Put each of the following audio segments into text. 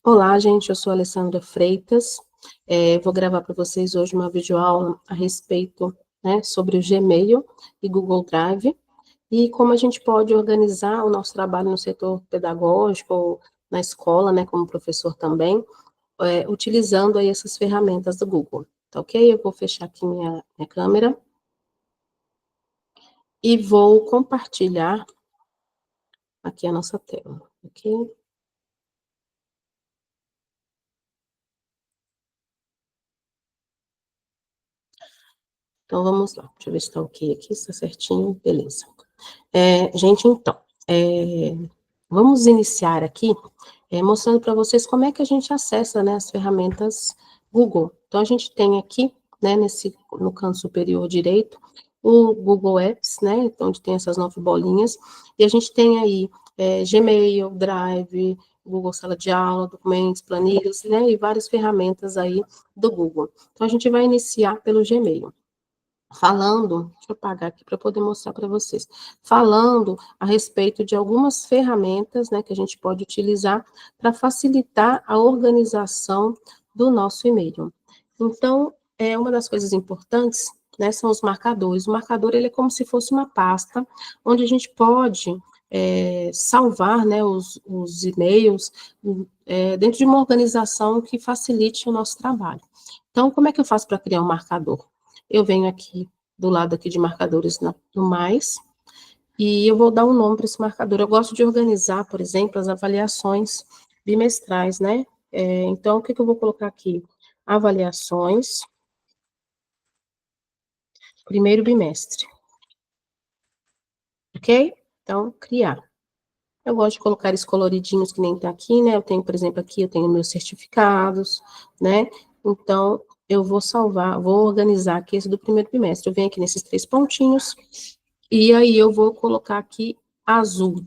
Olá, gente, eu sou a Alessandra Freitas. Vou gravar para vocês hoje uma videoaula a respeito, né, sobre o Gmail e Google Drive e como a gente pode organizar o nosso trabalho no setor pedagógico ou na escola, né, como professor também, utilizando aí essas ferramentas do Google. Tá ok? Eu vou fechar aqui minha câmera e vou compartilhar aqui a nossa tela, ok? Então, vamos lá. Deixa eu ver se está ok aqui, se está certinho. Beleza. Gente, então, vamos iniciar aqui mostrando para vocês como é que a gente acessa, né, as ferramentas Google. Então, a gente tem aqui, né, no canto superior direito, o Google Apps, né, então, onde tem essas 9 bolinhas, e a gente tem aí Gmail, Drive, Google Sala de Aula, documentos, planilhas, né, e várias ferramentas aí do Google. Então, a gente vai iniciar pelo Gmail. Deixa eu apagar aqui para poder mostrar para vocês, falando a respeito de algumas ferramentas, né, que a gente pode utilizar para facilitar a organização do nosso e-mail. Então, uma das coisas importantes, né, são os marcadores. O marcador, ele é como se fosse uma pasta, onde a gente pode salvar, né, os e-mails dentro de uma organização que facilite o nosso trabalho. Então, como é que eu faço para criar um marcador? Eu venho aqui do lado aqui de marcadores no mais, e eu vou dar um nome para esse marcador. Eu gosto de organizar, por exemplo, as avaliações bimestrais, né? Então, o que eu vou colocar aqui? Avaliações, primeiro bimestre, ok? Então, criar. Eu gosto de colocar eles coloridinhos, que nem tá aqui, né? Eu tenho, por exemplo, aqui eu tenho meus certificados, né? Então, eu vou salvar, vou organizar aqui esse do primeiro bimestre. Eu venho aqui nesses 3 pontinhos, e aí eu vou colocar aqui azul.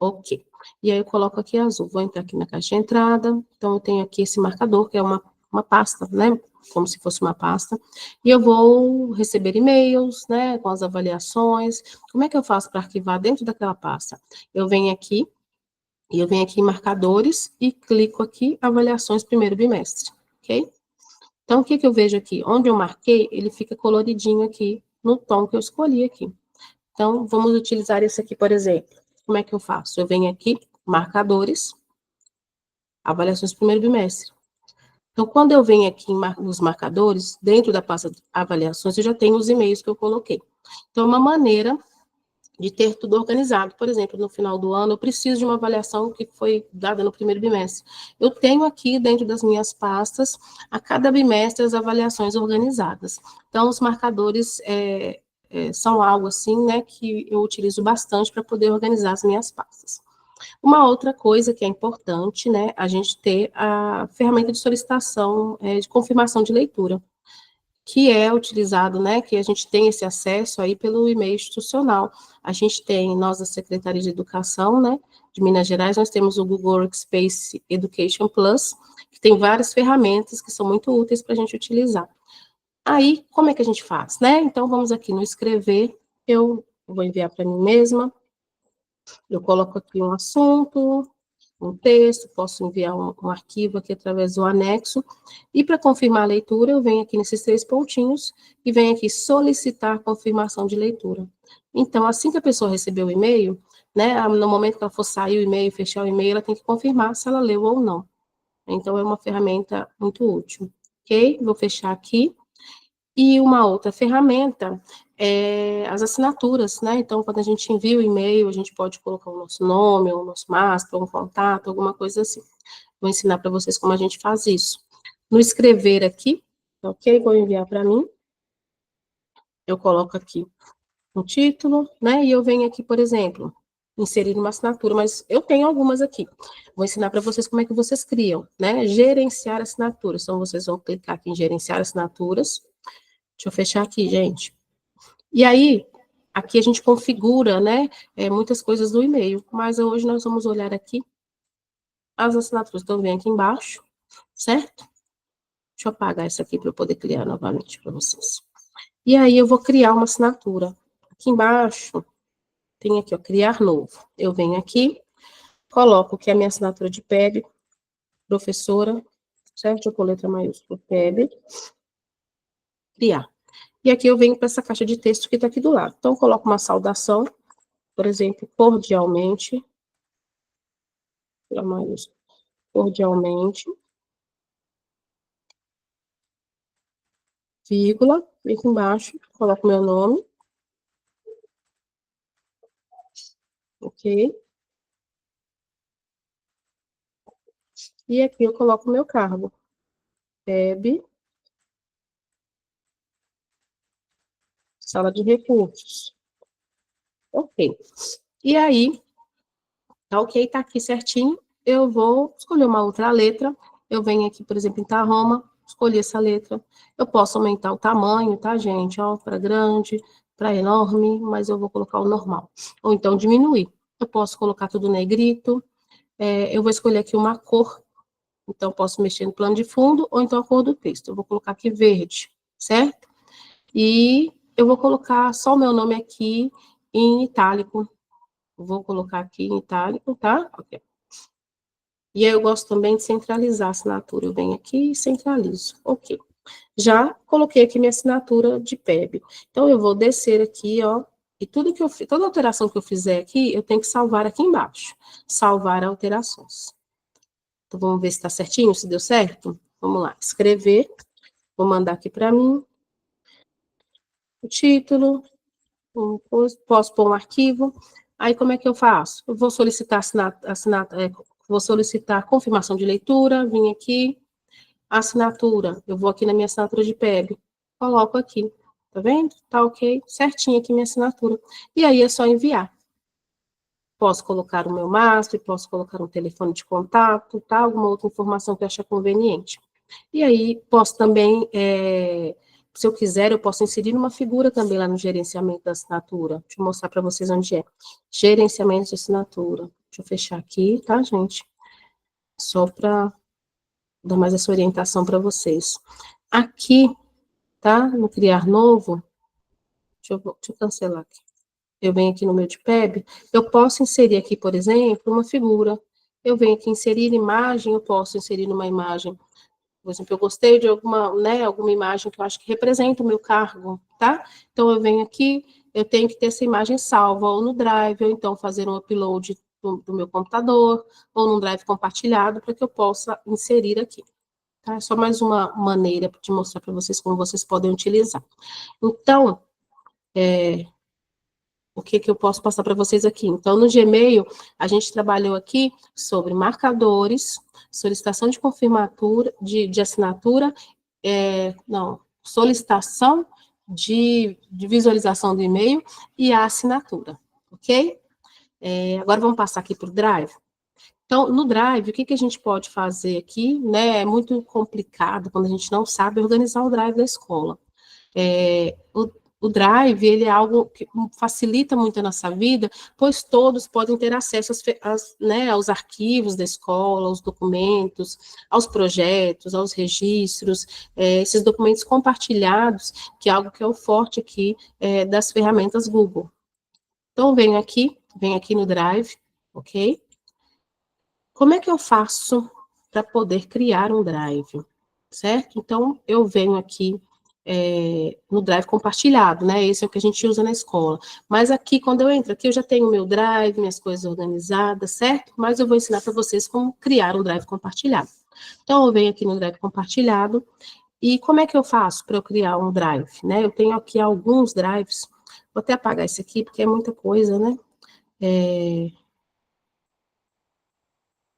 Ok. E aí eu coloco aqui azul. Vou entrar aqui na caixa de entrada. Então, eu tenho aqui esse marcador, que é uma pasta, né? Como se fosse uma pasta. E eu vou receber e-mails, né? Com as avaliações. Como é que eu faço para arquivar dentro daquela pasta? Eu venho aqui, e eu venho aqui em marcadores e clico aqui avaliações primeiro bimestre. Ok? Então, o que eu vejo aqui? Onde eu marquei, ele fica coloridinho aqui no tom que eu escolhi aqui. Então, vamos utilizar esse aqui, por exemplo. Como é que eu faço? Eu venho aqui, marcadores, avaliações do primeiro bimestre. Então, quando eu venho aqui nos marcadores, dentro da pasta de avaliações, eu já tenho os e-mails que eu coloquei. Então, é uma maneira de ter tudo organizado. Por exemplo, no final do ano, eu preciso de uma avaliação que foi dada no primeiro bimestre. Eu tenho aqui, dentro das minhas pastas, a cada bimestre, as avaliações organizadas. Então, os marcadores são algo assim, né, que eu utilizo bastante para poder organizar as minhas pastas. Uma outra coisa que é importante, né, a gente ter a ferramenta de solicitação, de confirmação de leitura, que é utilizado, né, que a gente tem esse acesso aí pelo e-mail institucional. A gente tem, nós da Secretaria de Educação, né, de Minas Gerais, nós temos o Google Workspace Education Plus, que tem várias ferramentas que são muito úteis para a gente utilizar. Aí, como é que a gente faz, né? Então, vamos aqui no escrever, eu vou enviar para mim mesma, eu coloco aqui um assunto, um texto, posso enviar um arquivo aqui através do anexo, e para confirmar a leitura, eu venho aqui nesses 3 pontinhos, e venho aqui solicitar confirmação de leitura. Então, assim que a pessoa receber o e-mail, né, no momento que ela for sair o e-mail, fechar o e-mail, ela tem que confirmar se ela leu ou não. Então, é uma ferramenta muito útil, ok? Vou fechar aqui. E uma outra ferramenta é as assinaturas, né? Então, quando a gente envia o e-mail, a gente pode colocar o nosso nome, o nosso mastro, um contato, alguma coisa assim. Vou ensinar para vocês como a gente faz isso. No escrever aqui, ok? Vou enviar para mim. Eu coloco aqui um título, né? E eu venho aqui, por exemplo, inserir uma assinatura, mas eu tenho algumas aqui. Vou ensinar para vocês como é que vocês criam, né? Gerenciar assinaturas. Então, vocês vão clicar aqui em gerenciar assinaturas. Deixa eu fechar aqui, gente. E aí, aqui a gente configura, né, muitas coisas do e-mail, mas hoje nós vamos olhar aqui as assinaturas. Então, vem aqui embaixo, certo? Deixa eu apagar isso aqui para eu poder criar novamente para vocês. E aí, eu vou criar uma assinatura. Aqui embaixo, tem aqui, ó, criar novo. Eu venho aqui, coloco que é a minha assinatura de PEB, professora, certo? Com letra maiúscula, PEB, criar. E aqui eu venho para essa caixa de texto que está aqui do lado. Então, eu coloco uma saudação, por exemplo, cordialmente, maiúscula, cordialmente, vírgula, vem aqui embaixo, coloco meu nome, ok? E aqui eu coloco meu cargo, PEB, sala de recursos, ok. E aí, tá ok, tá aqui certinho, eu vou escolher uma outra letra, eu venho aqui, por exemplo, em Tarroma, escolhi essa letra, eu posso aumentar o tamanho, tá, gente, ó, para grande, para enorme, mas eu vou colocar o normal, ou então diminuir, eu posso colocar tudo negrito, eu vou escolher aqui uma cor, então posso mexer no plano de fundo, ou então a cor do texto, eu vou colocar aqui verde, certo? E eu vou colocar só o meu nome aqui em itálico, vou colocar aqui em itálico, tá? Ok. E aí eu gosto também de centralizar a assinatura. Eu venho aqui e centralizo. Ok. Já coloquei aqui minha assinatura de PEB. Então, eu vou descer aqui, ó. E tudo que eu fiz, toda alteração que eu fizer aqui, eu tenho que salvar aqui embaixo. Salvar alterações. Então, vamos ver se está certinho, se deu certo? Vamos lá. Escrever. Vou mandar aqui para mim. O título. Posso pôr um arquivo. Aí, como é que eu faço? Eu vou solicitar vou solicitar confirmação de leitura, vim aqui, assinatura, eu vou aqui na minha assinatura de PEB, coloco aqui, tá vendo? Tá ok, certinho aqui minha assinatura. E aí é só enviar. Posso colocar o meu MASP, posso colocar um telefone de contato, tá? Alguma outra informação que eu achar conveniente. E aí, posso também, se eu quiser, eu posso inserir uma figura também lá no gerenciamento da assinatura. Deixa eu mostrar para vocês onde é. Gerenciamento de assinatura. Deixa eu fechar aqui, tá, gente? Só para dar mais essa orientação para vocês. Aqui, tá? No criar novo, deixa eu cancelar aqui. Eu venho aqui no meu de PEB, eu posso inserir aqui, por exemplo, uma figura. Eu venho aqui inserir imagem, eu posso inserir uma imagem. Por exemplo, eu gostei de alguma imagem que eu acho que representa o meu cargo, tá? Então, eu venho aqui, eu tenho que ter essa imagem salva, ou no Drive, ou então fazer um upload do meu computador, ou num Drive compartilhado, para que eu possa inserir aqui. Tá? É só mais uma maneira de mostrar para vocês como vocês podem utilizar. Então, o que eu posso passar para vocês aqui? Então, no Gmail, a gente trabalhou aqui sobre marcadores, solicitação de confirmatura, de assinatura, solicitação de visualização do e-mail e a assinatura, ok? Agora vamos passar aqui para o Drive. Então, no Drive, o que a gente pode fazer aqui, né? É muito complicado quando a gente não sabe organizar o Drive da escola. O Drive, ele é algo que facilita muito a nossa vida, pois todos podem ter acesso né, aos arquivos da escola, aos documentos, aos projetos, aos registros, esses documentos compartilhados, que é algo que é o forte aqui das ferramentas Google. Então, venho aqui no Drive, ok? Como é que eu faço para poder criar um Drive? Certo? Então, eu venho aqui no Drive compartilhado, né? Esse é o que a gente usa na escola. Mas aqui, quando eu entro aqui, eu já tenho o meu Drive, minhas coisas organizadas, certo? Mas eu vou ensinar para vocês como criar um Drive compartilhado. Então, eu venho aqui no Drive compartilhado, e como é que eu faço para eu criar um Drive, né? Eu tenho aqui alguns Drives, vou até apagar esse aqui, porque é muita coisa, né?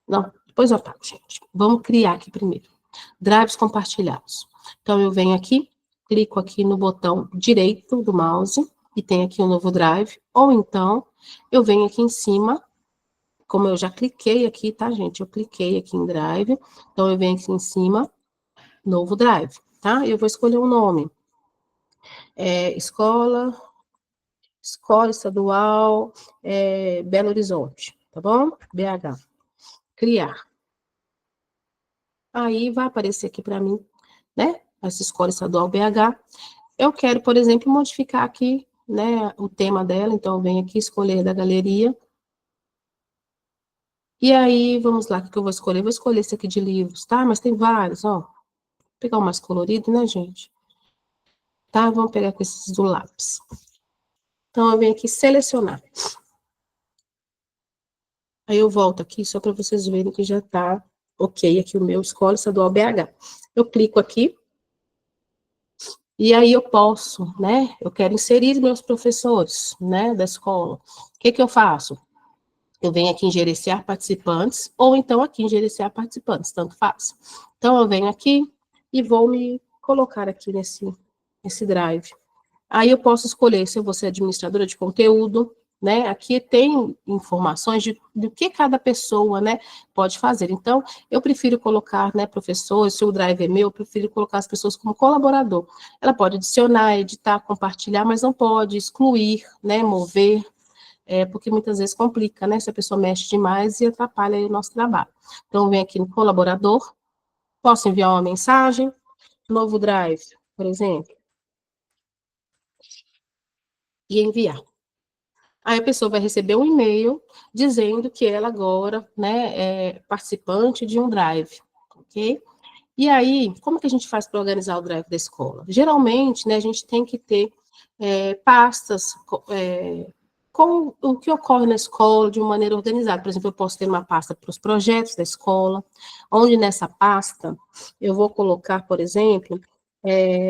Não, depois eu apago, gente. Vamos criar aqui primeiro. Drives compartilhados. Então, eu venho aqui, clico aqui no botão direito do mouse, e tem aqui um novo drive, ou então, eu venho aqui em cima, como eu já cliquei aqui, tá, gente? Eu cliquei aqui em drive, então eu venho aqui em cima, novo drive, tá? Eu vou escolher um nome. Escola Estadual Belo Horizonte, tá bom? BH. Criar. Aí vai aparecer aqui para mim, né? Essa escola estadual BH. Eu quero, por exemplo, modificar aqui, né, o tema dela, então eu venho aqui escolher da galeria E aí, vamos lá, o que eu vou escolher? Vou escolher esse aqui de livros, tá? Mas tem vários, ó. Vou pegar o mais colorido, né, gente? Tá? Vamos pegar com esses do lápis. Então, eu venho aqui selecionar. Aí eu volto aqui só para vocês verem que já tá ok aqui o meu Escola Estadual BH. Eu clico aqui, e aí eu posso, né? Eu quero inserir meus professores, né, da escola. O que que eu faço? Eu venho aqui em gerenciar participantes, ou então aqui em gerenciar participantes, tanto faz. Então, eu venho aqui e vou me colocar aqui nesse drive. Aí eu posso escolher se eu vou ser administradora de conteúdo, né? Aqui tem informações do que cada pessoa, né, pode fazer. Então, eu prefiro colocar, né, professor, se o drive é meu, eu prefiro colocar as pessoas como colaborador. Ela pode adicionar, editar, compartilhar, mas não pode excluir, né, mover, porque muitas vezes complica, né, se a pessoa mexe demais e atrapalha aí o nosso trabalho. Então, vem aqui no colaborador, posso enviar uma mensagem, novo drive, por exemplo, e enviar. Aí a pessoa vai receber um e-mail dizendo que ela agora, né, é participante de um drive, ok? E aí, como que a gente faz para organizar o drive da escola? Geralmente, né, a gente tem que ter pastas com o que ocorre na escola de uma maneira organizada. Por exemplo, eu posso ter uma pasta para os projetos da escola, onde nessa pasta eu vou colocar, por exemplo,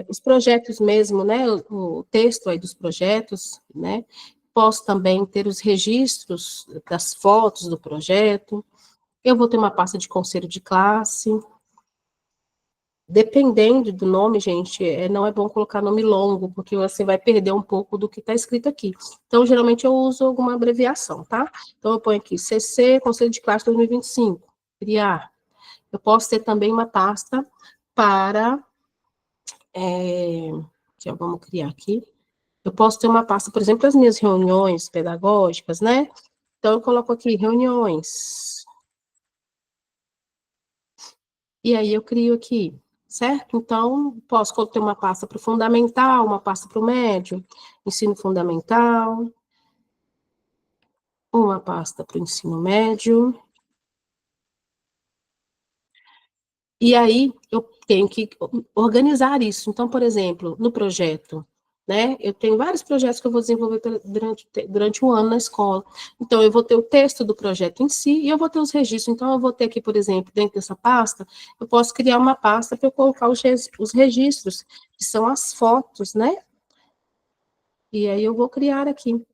os projetos mesmo, né, o texto aí dos projetos, né, posso também ter os registros das fotos do projeto, eu vou ter uma pasta de conselho de classe, dependendo do nome, gente, não é bom colocar nome longo, porque você vai perder um pouco do que está escrito aqui. Então, geralmente, eu uso alguma abreviação, tá? Então, eu ponho aqui, CC, Conselho de Classe 2025, criar. Eu posso ter também uma pasta para, vamos criar aqui, eu posso ter uma pasta, por exemplo, as minhas reuniões pedagógicas, né? Então, eu coloco aqui, reuniões. E aí, eu crio aqui, certo? Então, posso ter uma pasta para o fundamental, uma pasta para o médio, ensino fundamental, uma pasta para o ensino médio. E aí, eu tenho que organizar isso. Então, por exemplo, no projeto, né? Eu tenho vários projetos que eu vou desenvolver durante um ano na escola. Então, eu vou ter o texto do projeto em si e eu vou ter os registros. Então, eu vou ter aqui, por exemplo, dentro dessa pasta, eu posso criar uma pasta para eu colocar os registros, que são as fotos, né? E aí eu vou criar aqui.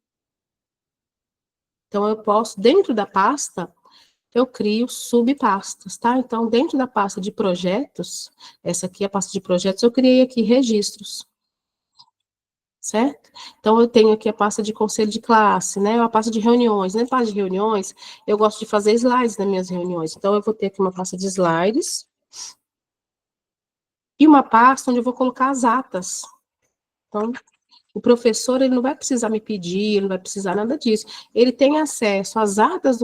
Então, eu posso, dentro da pasta, eu crio subpastas, tá? Então, dentro da pasta de projetos, essa aqui é a pasta de projetos, eu criei aqui registros, certo? Então, eu tenho aqui a pasta de conselho de classe, né? A pasta de reuniões. Na pasta de reuniões, eu gosto de fazer slides nas minhas reuniões. Então, eu vou ter aqui uma pasta de slides e uma pasta onde eu vou colocar as atas. Então, o professor, ele não vai precisar me pedir, ele não vai precisar nada disso. Ele tem acesso às atas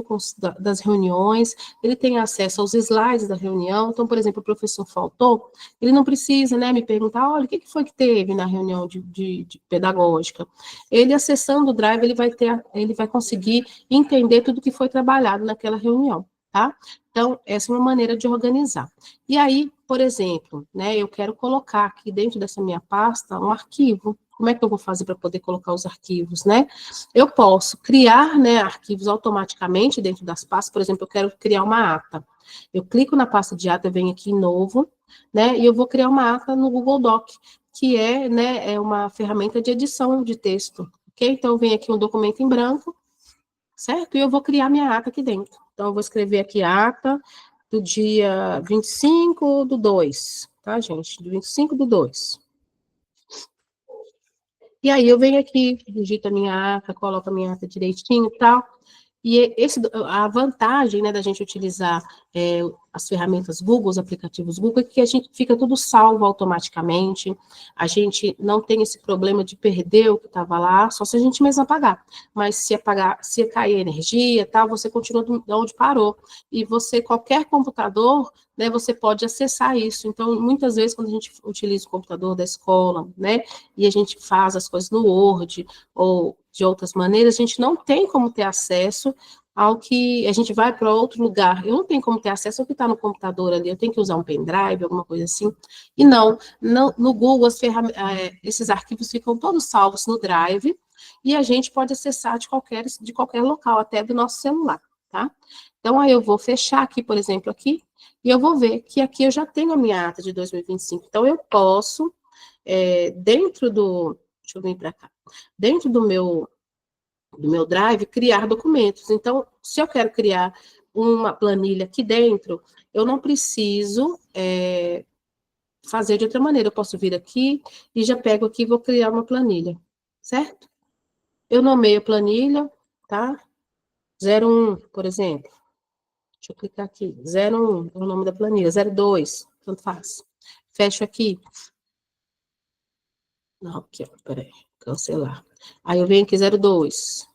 das reuniões, ele tem acesso aos slides da reunião. Então, por exemplo, o professor faltou, ele não precisa, né, me perguntar, olha, o que foi que teve na reunião de pedagógica? Ele, acessando o Drive, ele vai conseguir entender tudo que foi trabalhado naquela reunião, tá? Então, essa é uma maneira de organizar. E aí, por exemplo, né, eu quero colocar aqui dentro dessa minha pasta um arquivo. Como é que eu vou fazer para poder colocar os arquivos, né? Eu posso criar, né, arquivos automaticamente dentro das pastas. Por exemplo, eu quero criar uma ata. Eu clico na pasta de ata, eu venho aqui em novo, né, e eu vou criar uma ata no Google Doc, que né, é uma ferramenta de edição de texto, ok? Então, eu venho aqui um documento em branco, certo? E eu vou criar minha ata aqui dentro. Então, eu vou escrever aqui ata do dia 25/2, tá, gente? Do 25/2. E aí eu venho aqui, digito a minha ata, coloco a minha ata direitinho e tal. E a vantagem, né, da gente utilizar as ferramentas Google, os aplicativos Google, é que a gente fica tudo salvo automaticamente, a gente não tem esse problema de perder o que estava lá, só se a gente mesmo apagar. Mas se apagar, se cair a energia, tal, você continua de onde parou. E você, qualquer computador, né, você pode acessar isso. Então, muitas vezes, quando a gente utiliza o computador da escola, né, e a gente faz as coisas no Word, ou de outras maneiras, a gente não tem como ter acesso ao que a gente vai para outro lugar. Eu não tenho como ter acesso ao que está no computador ali, eu tenho que usar um pendrive, alguma coisa assim. E não no Google, esses arquivos ficam todos salvos no Drive, e a gente pode acessar de qualquer local, até do nosso celular, tá? Então, aí eu vou fechar aqui, por exemplo, aqui, e eu vou ver que aqui eu já tenho a minha ata de 2025. Então, eu posso, dentro do... Deixa eu vir para cá. Dentro do meu Drive, criar documentos. Então, se eu quero criar uma planilha aqui dentro, eu não preciso fazer de outra maneira. Eu posso vir aqui e já pego aqui e vou criar uma planilha, certo? Eu nomeio a planilha, tá? 01, por exemplo. Deixa eu clicar aqui. 01 é o nome da planilha. 02, tanto faz. Fecho aqui. Não, aqui, ó, peraí. Cancelar. Aí eu venho aqui 02.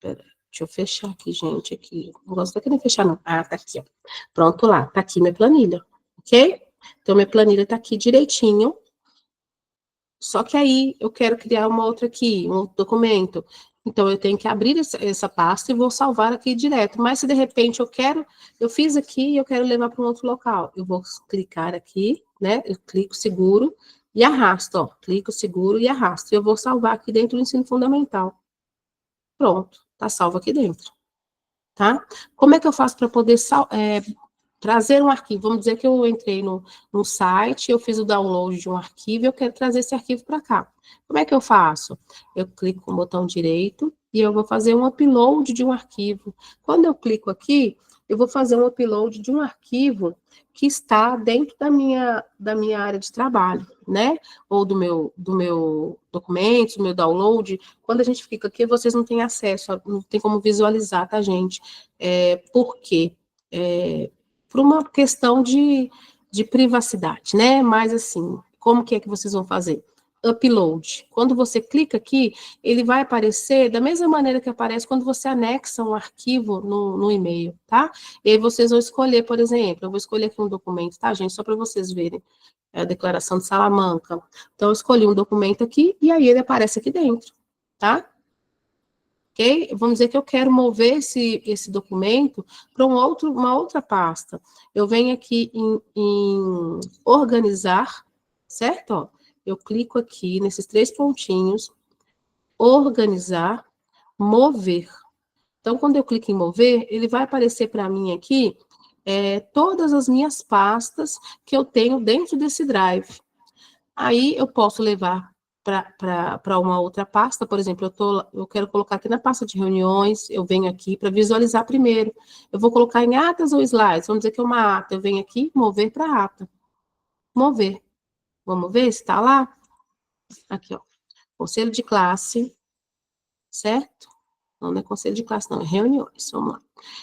Peraí. Deixa eu fechar aqui, gente, aqui. Não gosto de fechar, não. Ah, tá aqui, ó. Pronto lá. Tá aqui minha planilha, ok? Então, minha planilha tá aqui direitinho. Só que aí eu quero criar uma outra aqui, um outro documento. Então, eu tenho que abrir essa pasta e vou salvar aqui direto. Mas se de repente eu fiz aqui e eu quero levar para um outro local, eu vou clicar aqui, né? Eu clico seguro e arrasto, ó. Clico seguro e arrasto. Eu vou salvar aqui dentro do ensino fundamental. Pronto, tá salvo aqui dentro, tá? Como é que eu faço para poder trazer um arquivo? Vamos dizer que eu entrei no site, eu fiz o download de um arquivo e eu quero trazer esse arquivo para cá. Como é que eu faço? Eu clico com o botão direito e eu vou fazer um upload de um arquivo. Quando eu clico aqui, eu vou fazer um upload de um arquivo que está dentro da minha área de trabalho, né? Ou do meu documento, do meu download. Quando a gente fica aqui, vocês não têm acesso, não tem como visualizar, tá, gente? Por quê? Por uma questão de privacidade, né? Mas assim, como que é que vocês vão fazer? Upload. Quando você clica aqui, ele vai aparecer da mesma maneira que aparece quando você anexa um arquivo no e-mail, tá? E aí vocês vão escolher, por exemplo, eu vou escolher aqui um documento, tá, gente? Só para vocês verem. É a Declaração de Salamanca. Então, eu escolhi um documento aqui e aí ele aparece aqui dentro, tá? Ok? Vamos dizer que eu quero mover esse documento para uma outra pasta. Eu venho aqui em organizar, certo? Ó, eu clico aqui nesses 3 pontinhos, organizar, mover. Então, quando eu clico em mover, ele vai aparecer para mim aqui todas as minhas pastas que eu tenho dentro desse drive. Aí eu posso levar para uma outra pasta, por exemplo, eu quero colocar aqui na pasta de reuniões, eu venho aqui para visualizar primeiro. Eu vou colocar em atas ou slides, vamos dizer que é uma ata, eu venho aqui, mover para ata. Mover. Vamos ver se está lá? Aqui, ó. Conselho de classe, certo? Não é conselho de classe, não, é reuniões. Vamos lá.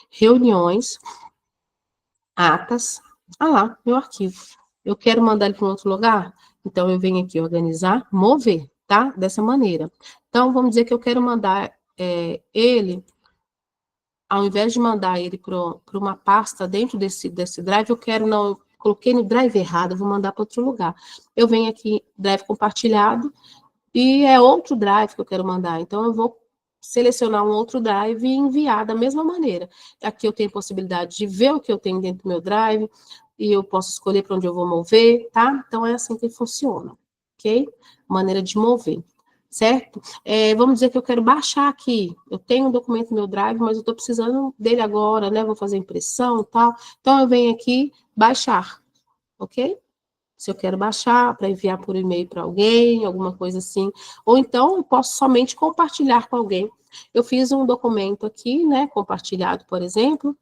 Reuniões, atas. Ah lá, meu arquivo. Eu quero mandar ele para um outro lugar? Então, eu venho aqui organizar, mover, tá? Dessa maneira. Então, vamos dizer que eu quero mandar ele, ao invés de mandar ele para uma pasta dentro desse drive, eu quero, não, eu coloquei no drive errado, eu vou mandar para outro lugar. Eu venho aqui, drive compartilhado, e é outro drive que eu quero mandar. Então, eu vou selecionar um outro drive e enviar da mesma maneira. Aqui eu tenho a possibilidade de ver o que eu tenho dentro do meu drive, e eu posso escolher para onde eu vou mover, tá? Então, é assim que funciona, ok? Maneira de mover, certo? Vamos dizer que eu quero baixar aqui. Eu tenho um documento no meu drive, mas eu estou precisando dele agora, né? Vou fazer impressão e tal. Então, eu venho aqui, baixar, ok? Se eu quero baixar para enviar por e-mail para alguém, alguma coisa assim. Ou então, eu posso somente compartilhar com alguém. Eu fiz um documento aqui, né, compartilhado, por exemplo,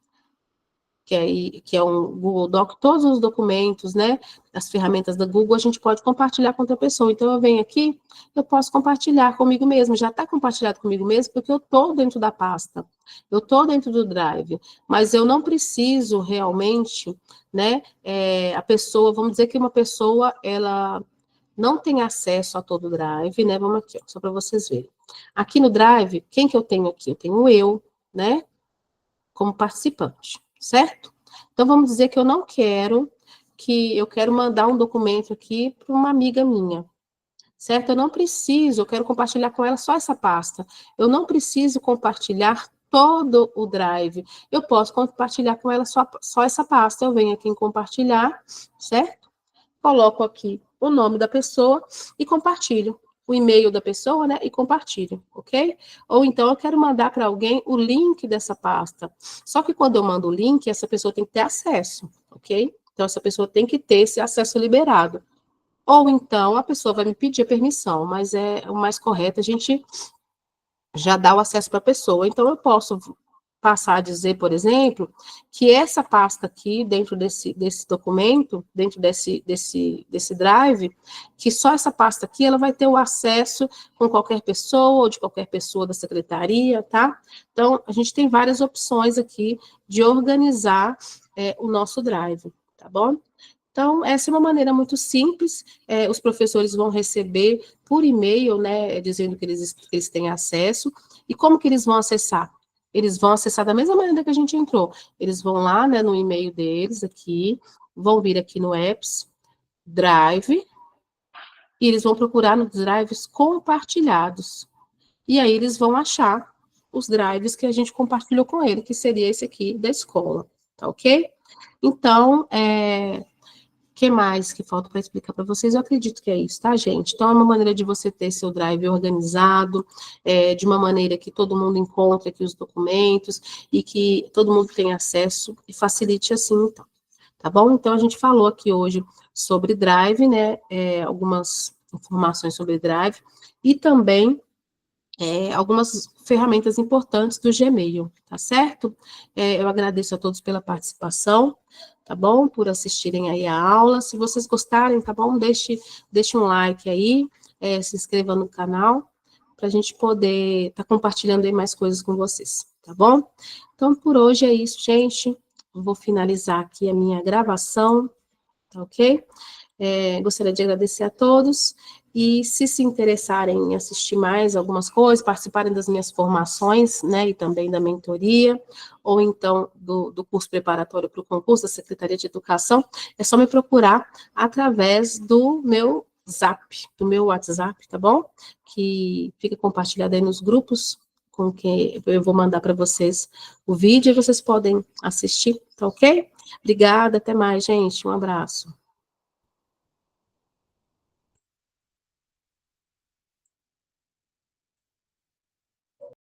que é um Google Doc, todos os documentos, né, as ferramentas da Google, a gente pode compartilhar com outra pessoa. Então, eu venho aqui, eu posso compartilhar comigo mesmo, já está compartilhado comigo mesmo, porque eu estou dentro da pasta, eu estou dentro do Drive, mas eu não preciso realmente, né, a pessoa, vamos dizer que uma pessoa, ela não tem acesso a todo o Drive, né, vamos aqui, ó, só para vocês verem. Aqui no Drive, quem que eu tenho aqui? Eu tenho eu, né, como participante, certo? Então, vamos dizer que eu não quero, que eu quero mandar um documento aqui para uma amiga minha. certo? Eu quero compartilhar com ela só essa pasta. Eu não preciso compartilhar todo o Drive. Eu posso compartilhar com ela só essa pasta. Eu venho aqui em compartilhar, certo? Coloco aqui o nome da pessoa e compartilho. O e-mail da pessoa, né? E compartilho, ok? Ou então eu quero mandar para alguém o link dessa pasta. Só que quando eu mando o link, essa pessoa tem que ter acesso, ok? Então essa pessoa tem que ter esse acesso liberado. Ou então a pessoa vai me pedir a permissão, mas é o mais correto a gente já dar o acesso para a pessoa. Então, eu posso passar a dizer, por exemplo, que essa pasta aqui, dentro desse documento, dentro desse drive, que só essa pasta aqui, ela vai ter o acesso com qualquer pessoa, ou de qualquer pessoa da secretaria, tá? Então, a gente tem várias opções aqui de organizar o nosso drive, tá bom? Então, essa é uma maneira muito simples, os professores vão receber por e-mail, né, dizendo que eles têm acesso, e como que eles vão acessar? Eles vão acessar da mesma maneira que a gente entrou, eles vão lá, né, no e-mail deles aqui, vão vir aqui no Apps, Drive, e eles vão procurar nos drives compartilhados, e aí eles vão achar os drives que a gente compartilhou com ele, que seria esse aqui da escola, tá ok? Então, que mais que falta para explicar para vocês? Eu acredito que é isso, tá, gente? Então, é uma maneira de você ter seu drive organizado, de uma maneira que todo mundo encontre aqui os documentos e que todo mundo tenha acesso e facilite assim, então. Tá bom? Então, a gente falou aqui hoje sobre drive, né? Algumas informações sobre drive e também algumas ferramentas importantes do Gmail, tá certo? Eu agradeço a todos pela participação, tá bom? Por assistirem aí a aula. Se vocês gostarem, tá bom? Deixe um like aí, se inscreva no canal, para a gente poder estar compartilhando aí mais coisas com vocês, tá bom? Então, por hoje é isso, gente. Eu vou finalizar aqui a minha gravação, tá ok? Gostaria de agradecer a todos, e se interessarem em assistir mais algumas coisas, participarem das minhas formações, né, e também da mentoria, ou então do curso preparatório para o concurso da Secretaria de Educação, é só me procurar através do meu Zap, do meu WhatsApp, tá bom? Que fica compartilhado aí nos grupos, com que eu vou mandar para vocês o vídeo, e vocês podem assistir, tá ok? Obrigada, até mais, gente, um abraço.